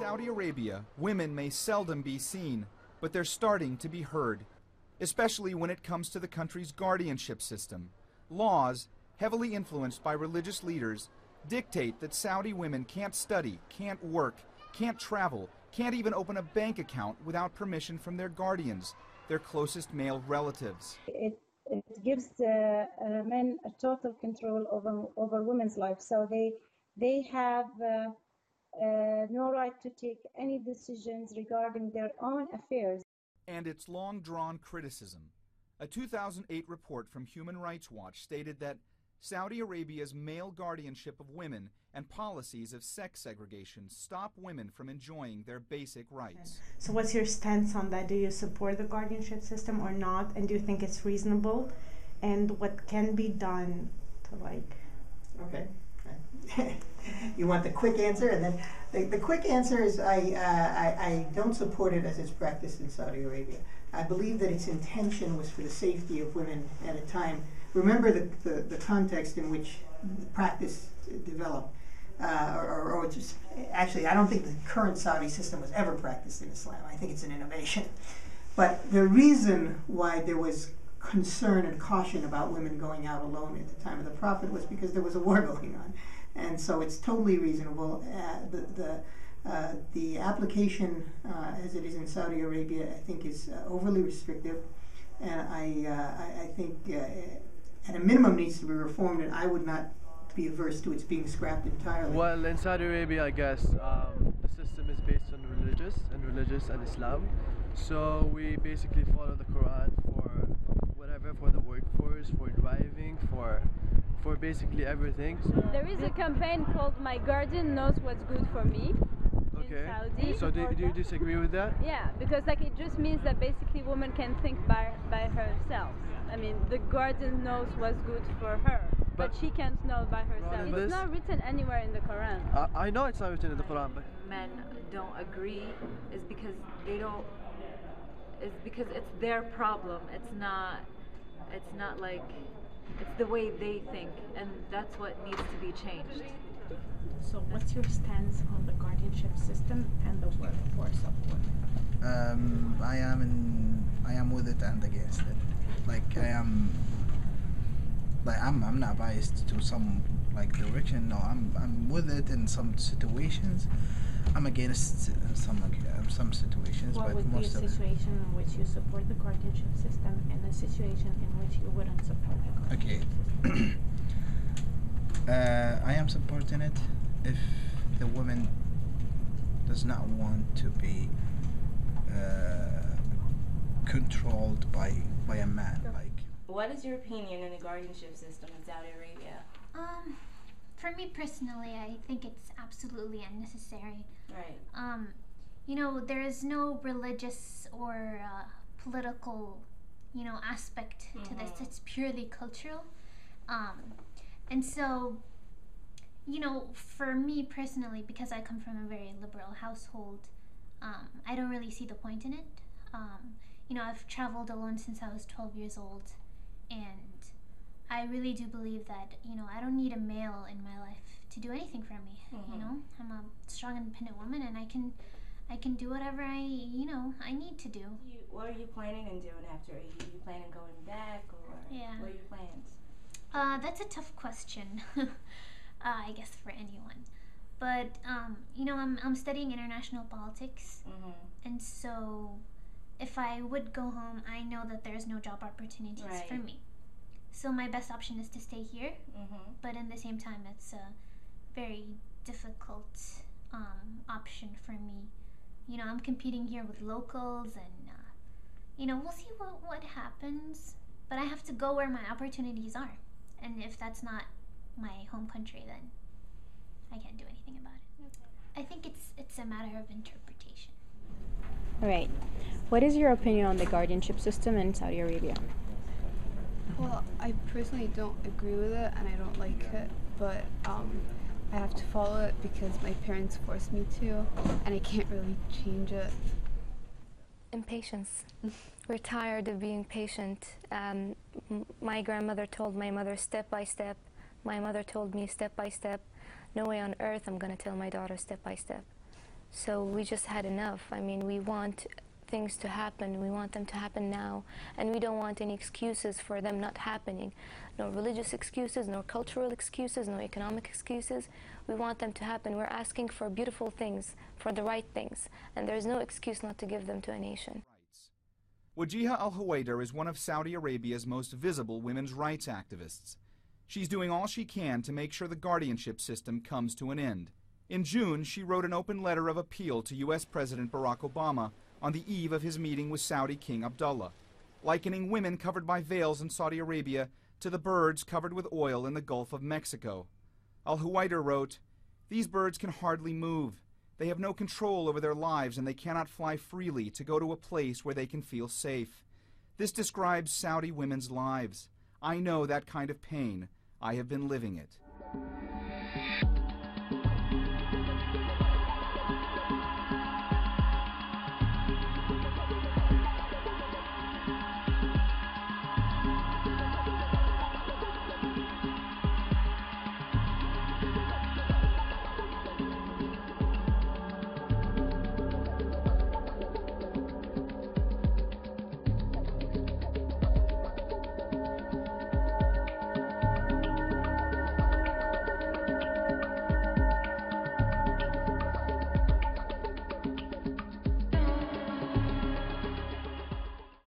Saudi Arabia, women may seldom be seen, but they're starting to be heard, especially when it comes to the country's guardianship system. Laws, heavily influenced by religious leaders, dictate that Saudi women can't study, can't work, can't travel, can't even open a bank account without permission from their guardians, their closest male relatives. It gives men a total control over women's lives, so they have no right to take any decisions regarding their own affairs. And its long-drawn criticism. A 2008 report from Human Rights Watch stated that Saudi Arabia's male guardianship of women and policies of sex segregation stop women from enjoying their basic rights. So what's your stance on that? Do you support the guardianship system or not? And do you think it's reasonable? And what can be done to Okay. You want the quick answer? And then the quick answer is I don't support it as it's practiced in Saudi Arabia. I believe that its intention was for the safety of women at a time. Remember the context in which the practice developed. Or just, actually, I don't think the current Saudi system was ever practiced in Islam. I think it's an innovation. But the reason why there was concern and caution about women going out alone at the time of the Prophet was because there was a war going on. And so it's totally reasonable. The application, as it is in Saudi Arabia, I think is overly restrictive. And I think at a minimum needs to be reformed, and I would not be averse to its being scrapped entirely. Well, in Saudi Arabia, I guess the system is based on religious and Islam. So we basically follow the Quran for whatever, for the workforce, for driving, for basically everything. There is a campaign called My Guardian Knows What's Good for Me. Okay. In Saudi. So do you disagree with that? Yeah, because it just means that basically women can think by herself. I mean, the guardian knows what's good for her, but she can't know by herself. It's not written anywhere in the Quran. I know it's not written in the Quran, but men don't agree is because they don't. Is because it's their problem. It's not like it's the way they think, and that's what needs to be changed. So what's your stance on the guardianship system and the workforce of women? I am with it and against it. I'm not biased to some direction. No, I'm with it in some situations. I'm against some situations. What would be a situation in which you support the guardianship system and a situation in which you wouldn't support the guardianship system? I am supporting it if the woman does not want to be controlled by a man. What is your opinion on the guardianship system in Saudi Arabia? For me personally, I think it's absolutely unnecessary. Right. There is no religious or political, aspect to this. It's purely cultural. And so, for me personally, because I come from a very liberal household, I don't really see the point in it. I've traveled alone since I was 12 years old, and I really do believe that, I don't need a male in my life to do anything for me. I'm a strong, independent woman, and I can do whatever I need to do. What are you planning on doing after? Are you planning on going back, or what are your plans? That's a tough question, I guess, for anyone. But, I'm studying international politics, and so if I would go home, I know that there's no job opportunities for me. So my best option is to stay here, but in the same time, it's a very difficult option for me. I'm competing here with locals, and, we'll see what happens. But I have to go where my opportunities are. And if that's not my home country, then I can't do anything about it. Okay. I think it's a matter of interpretation. All right. What is your opinion on the guardianship system in Saudi Arabia? Well, I personally don't agree with it, and I don't like it, but I have to follow it because my parents forced me to, and I can't really change it. Impatience. We're tired of being patient. My grandmother told my mother step by step. My mother told me step by step. No way on earth I'm going to tell my daughter step by step. So we just had enough. I mean, we want things to happen. We want them to happen now. And we don't want any excuses for them not happening. No religious excuses, no cultural excuses, no economic excuses. We want them to happen. We're asking for beautiful things, for the right things. And there's no excuse not to give them to a nation. Wajiha Al-Huwaidar is one of Saudi Arabia's most visible women's rights activists. She's doing all she can to make sure the guardianship system comes to an end. In June, she wrote an open letter of appeal to U.S. President Barack Obama on the eve of his meeting with Saudi King Abdullah, likening women covered by veils in Saudi Arabia to the birds covered with oil in the Gulf of Mexico. Al-Huwaidar wrote, "These birds can hardly move. They have no control over their lives and they cannot fly freely to go to a place where they can feel safe. This describes Saudi women's lives. I know that kind of pain. I have been living it."